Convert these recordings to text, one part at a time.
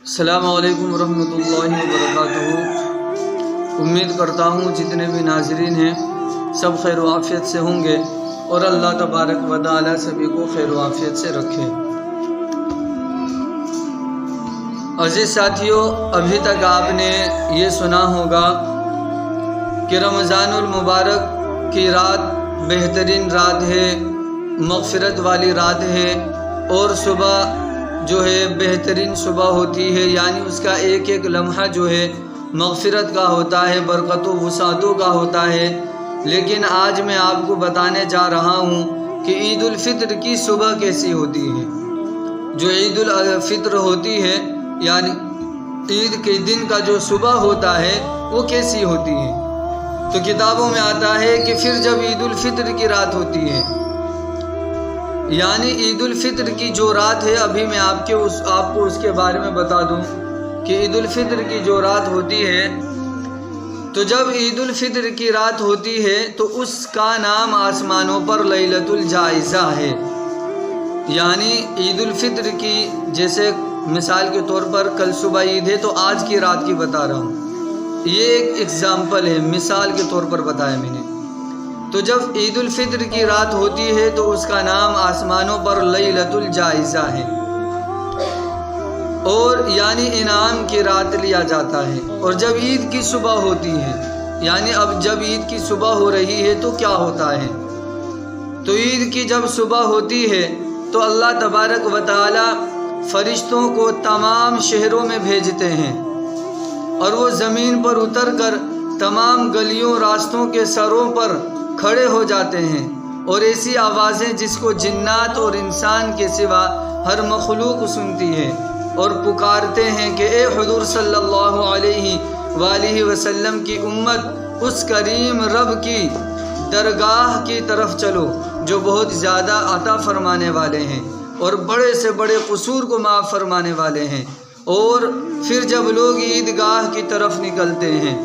السلام علیکم ورحمۃ اللہ وبرکاتہ۔ امید کرتا ہوں جتنے بھی ناظرین ہیں سب خیر و عافیت سے ہوں گے اور اللہ تبارک و تعالی سبھی کو خیر و عافیت سے رکھے۔ عزیز ساتھیوں، ابھی تک آپ نے یہ سنا ہوگا کہ رمضان المبارک کی رات بہترین رات ہے، مغفرت والی رات ہے، اور صبح جو ہے بہترین صبح ہوتی ہے، یعنی اس کا ایک ایک لمحہ جو ہے مغفرت کا ہوتا ہے، برکت و وسعتوں کا ہوتا ہے۔ لیکن آج میں آپ کو بتانے جا رہا ہوں کہ عید الفطر کی صبح کیسی ہوتی ہے۔ جو عید الفطر ہوتی ہے یعنی عید کے دن کا جو صبح ہوتا ہے وہ کیسی ہوتی ہے، تو کتابوں میں آتا ہے کہ پھر جب عید الفطر کی رات ہوتی ہے، یعنی عید الفطر کی جو رات ہے، ابھی میں آپ کو اس کے بارے میں بتا دوں کہ عید الفطر کی جو رات ہوتی ہے، تو جب عید الفطر کی رات ہوتی ہے تو اس کا نام آسمانوں پر لیلۃ الجائزہ ہے۔ یعنی عید الفطر کی جیسے مثال کے طور پر کل صبح عید ہے تو آج کی رات کی بتا رہا ہوں، یہ ایک ایگزامپل ہے، مثال کے طور پر بتایا میں نے۔ تو جب عید الفطر کی رات ہوتی ہے تو اس کا نام آسمانوں پر لیلۃ الجائزہ ہے، اور یعنی انعام کی رات لیا جاتا ہے۔ اور جب عید کی صبح ہوتی ہے، یعنی اب جب عید کی صبح ہو رہی ہے تو کیا ہوتا ہے، تو عید کی جب صبح ہوتی ہے تو اللہ تبارک و تعالی فرشتوں کو تمام شہروں میں بھیجتے ہیں، اور وہ زمین پر اتر کر تمام گلیوں راستوں کے سروں پر کھڑے ہو جاتے ہیں، اور ایسی آوازیں جس کو جنات اور انسان کے سوا ہر مخلوق سنتی ہے، اور پکارتے ہیں کہ اے حضور صلی اللہ علیہ وآلہ وسلم کی امت، اس کریم رب کی درگاہ کی طرف چلو جو بہت زیادہ عطا فرمانے والے ہیں اور بڑے سے بڑے قصور کو معاف فرمانے والے ہیں۔ اور پھر جب لوگ عیدگاہ کی طرف نکلتے ہیں،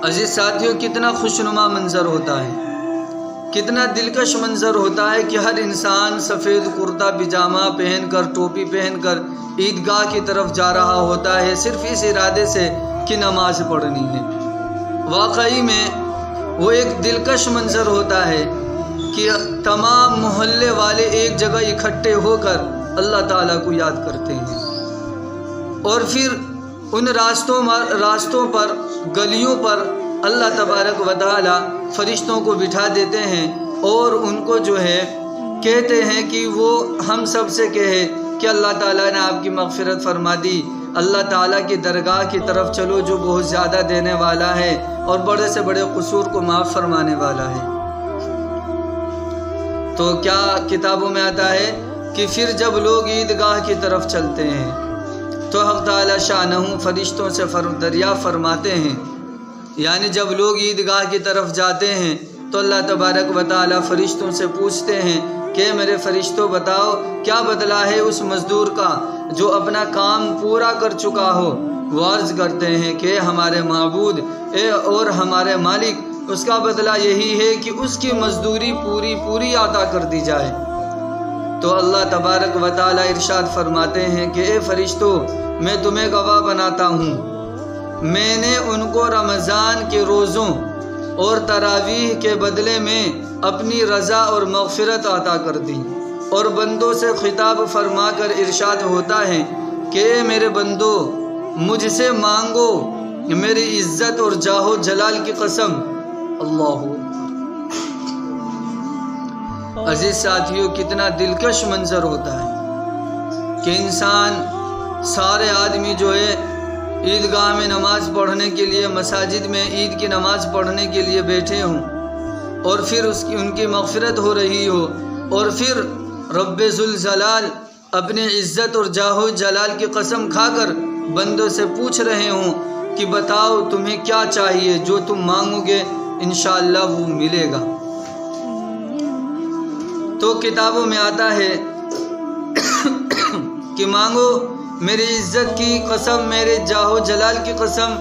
عزیز ساتھیوں، کتنا خوشنما منظر ہوتا ہے، کتنا دلکش منظر ہوتا ہے کہ ہر انسان سفید کرتا پجامہ پہن کر، ٹوپی پہن کر عیدگاہ کی طرف جا رہا ہوتا ہے، صرف اس ارادے سے کہ نماز پڑھنی ہے۔ واقعی میں وہ ایک دلکش منظر ہوتا ہے کہ تمام محلے والے ایک جگہ اکٹھے ہو کر اللہ تعالیٰ کو یاد کرتے ہیں، اور پھر ان راستوں پر، گلیوں پر اللہ تبارک و تعالی فرشتوں کو بٹھا دیتے ہیں، اور ان کو جو ہے کہتے ہیں کہ وہ ہم سب سے کہے کہ اللہ تعالیٰ نے آپ کی مغفرت فرما دی، اللہ تعالیٰ کی درگاہ کی طرف چلو جو بہت زیادہ دینے والا ہے اور بڑے سے بڑے قصور کو معاف فرمانے والا ہے۔ تو کیا کتابوں میں آتا ہے کہ پھر جب لوگ عیدگاہ کی طرف چلتے ہیں تو حق تعالی شانہ فرشتوں سے دریافت فرماتے ہیں، یعنی جب لوگ عیدگاہ کی طرف جاتے ہیں تو اللہ تبارک و تعالی فرشتوں سے پوچھتے ہیں کہ میرے فرشتوں بتاؤ کیا بدلہ ہے اس مزدور کا جو اپنا کام پورا کر چکا ہو۔ وہ عرض کرتے ہیں کہ ہمارے معبود اور ہمارے مالک، اس کا بدلہ یہی ہے کہ اس کی مزدوری پوری عطا کر دی جائے۔ تو اللہ تبارک و تعالی ارشاد فرماتے ہیں کہ اے فرشتوں، میں تمہیں گواہ بناتا ہوں، میں نے ان کو رمضان کے روزوں اور تراویح کے بدلے میں اپنی رضا اور مغفرت عطا کر دی۔ اور بندوں سے خطاب فرما کر ارشاد ہوتا ہے کہ اے میرے بندو، مجھ سے مانگو، میری عزت اور جاہ و جلال کی قسم۔ اللہ عزیز ساتھیوں، کتنا دلکش منظر ہوتا ہے کہ انسان، سارے آدمی جو ہے عیدگاہ میں نماز پڑھنے کے لیے، مساجد میں عید کی نماز پڑھنے کے لیے بیٹھے ہوں، اور پھر ان کی مغفرت ہو رہی ہو، اور پھر رب ذوالجلال اپنے عزت اور جاہ و جلال کی قسم کھا کر بندوں سے پوچھ رہے ہوں کہ بتاؤ تمہیں کیا چاہیے، جو تم مانگو گے انشاءاللہ وہ ملے گا۔ تو کتابوں میں آتا ہے کہ مانگو، میری عزت کی قسم، میرے جاہ و جلال کی قسم،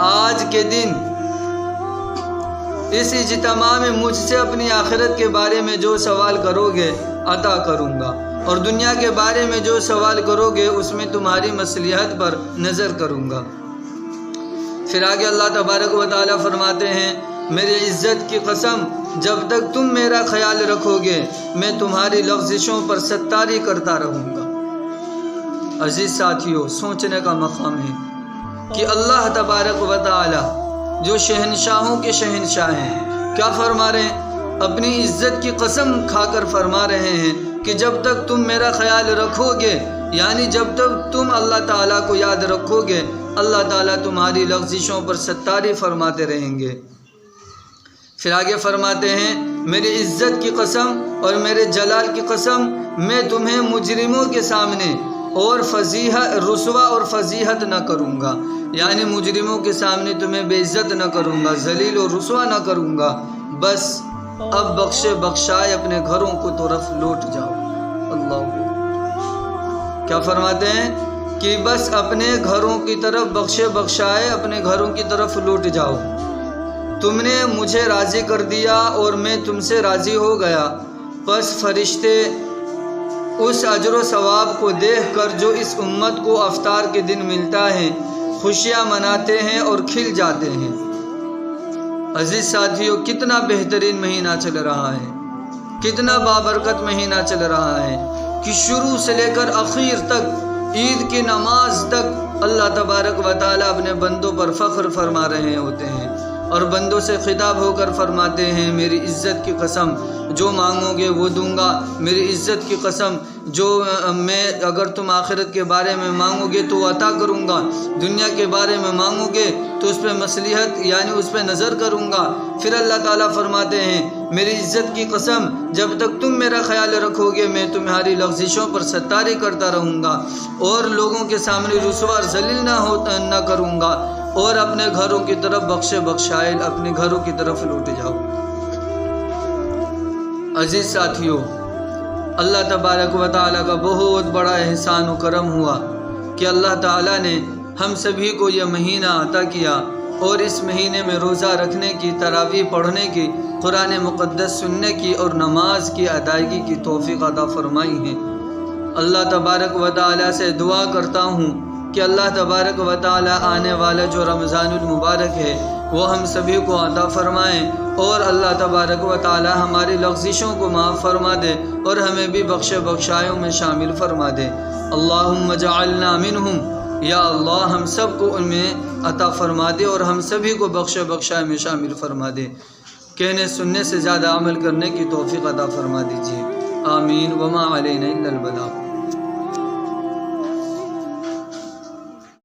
آج کے دن اس اجتماع میں مجھ سے اپنی آخرت کے بارے میں جو سوال کرو گے عطا کروں گا۔ اور دنیا کے بارے میں جو سوال کرو گے اس میں تمہاری مصلحت پر نظر کروں گا۔ پھر آگے اللہ تبارک و تعالیٰ فرماتے ہیں میری عزت کی قسم جب تک تم میرا خیال رکھو گے میں تمہاری لغزشوں پر ستاری کرتا رہوں گا۔ عزیز ساتھیوں، سوچنے کا مقام ہے کہ اللہ تبارک و تعالیٰ جو شہنشاہوں کے شہنشاہ ہیں کیا فرما رہے ہیں؟ اپنی عزت کی قسم کھا کر فرما رہے ہیں کہ جب تک تم میرا خیال رکھو گے، یعنی جب تک تم اللہ تعالیٰ کو یاد رکھو گے، اللہ تعالیٰ تمہاری لغزشوں پر ستاری فرماتے رہیں گے۔ پھر آگے فرماتے ہیں میری عزت کی قسم اور میرے جلال کی قسم میں تمہیں مجرموں کے سامنے اور رسوا اور فضیحت نہ کروں گا، یعنی مجرموں کے سامنے تمہیں بے عزت نہ کروں گا، ذلیل و رسوا نہ کروں گا۔ بس اب بخشے بخشائے اپنے گھروں کو طرف لوٹ جاؤ۔ اللہ کیا فرماتے ہیں کہ بس اپنے گھروں کی طرف بخشے بخشائے اپنے گھروں کی طرف لوٹ جاؤ۔ تم نے مجھے راضی کر دیا اور میں تم سے راضی ہو گیا، پس فرشتے اس اجر و ثواب کو دیکھ کر جو اس امت کو افطار کے دن ملتا ہے خوشیاں مناتے ہیں اور کھل جاتے ہیں۔ عزیز ساتھیوں، کتنا بہترین مہینہ چل رہا ہے، کتنا بابرکت مہینہ چل رہا ہے کہ شروع سے لے کر اخیر تک عید کی نماز تک اللہ تبارک و تعالیٰ اپنے بندوں پر فخر فرما رہے ہوتے ہیں اور بندوں سے خطاب ہو کر فرماتے ہیں میری عزت کی قسم جو مانگو گے وہ دوں گا، میری عزت کی قسم جو میں اگر تم آخرت کے بارے میں مانگو گے تو عطا کروں گا، دنیا کے بارے میں مانگو گے تو اس پہ مصلحت یعنی اس پہ نظر کروں گا۔ پھر اللہ تعالیٰ فرماتے ہیں میری عزت کی قسم جب تک تم میرا خیال رکھو گے میں تمہاری لغزشوں پر ستاری کرتا رہوں گا اور لوگوں کے سامنے رسوا اور ذلیل نہ کروں گا، اور اپنے گھروں کی طرف بخشے بخشائے اپنے گھروں کی طرف لوٹ جاؤ۔ عزیز ساتھیوں، اللہ تبارک و تعالیٰ کا بہت بڑا احسان و کرم ہوا کہ اللہ تعالیٰ نے ہم سبھی کو یہ مہینہ عطا کیا اور اس مہینے میں روزہ رکھنے کی، تراویح پڑھنے کی، قرآن مقدس سننے کی اور نماز کی ادائیگی کی توفیق عطا فرمائی ہے۔ اللہ تبارک و تعالیٰ سے دعا کرتا ہوں کہ اللہ تبارک و تعالیٰ آنے والا جو رمضان المبارک ہے وہ ہم سبھی کو عطا فرمائیں اور اللہ تبارک و تعالیٰ ہماری لغزشوں کو معاف فرما دے اور ہمیں بھی بخش بخشایوں میں شامل فرما دے۔ اللہم اجعلنا منہم، یا اللہ ہم سب کو ان میں عطا فرما دے اور ہم سبھی کو بخش بخشائے میں شامل فرما دے۔ کہنے سننے سے زیادہ عمل کرنے کی توفیق عطا فرما دیجیے، آمین۔ وما علینا الا البلاغ۔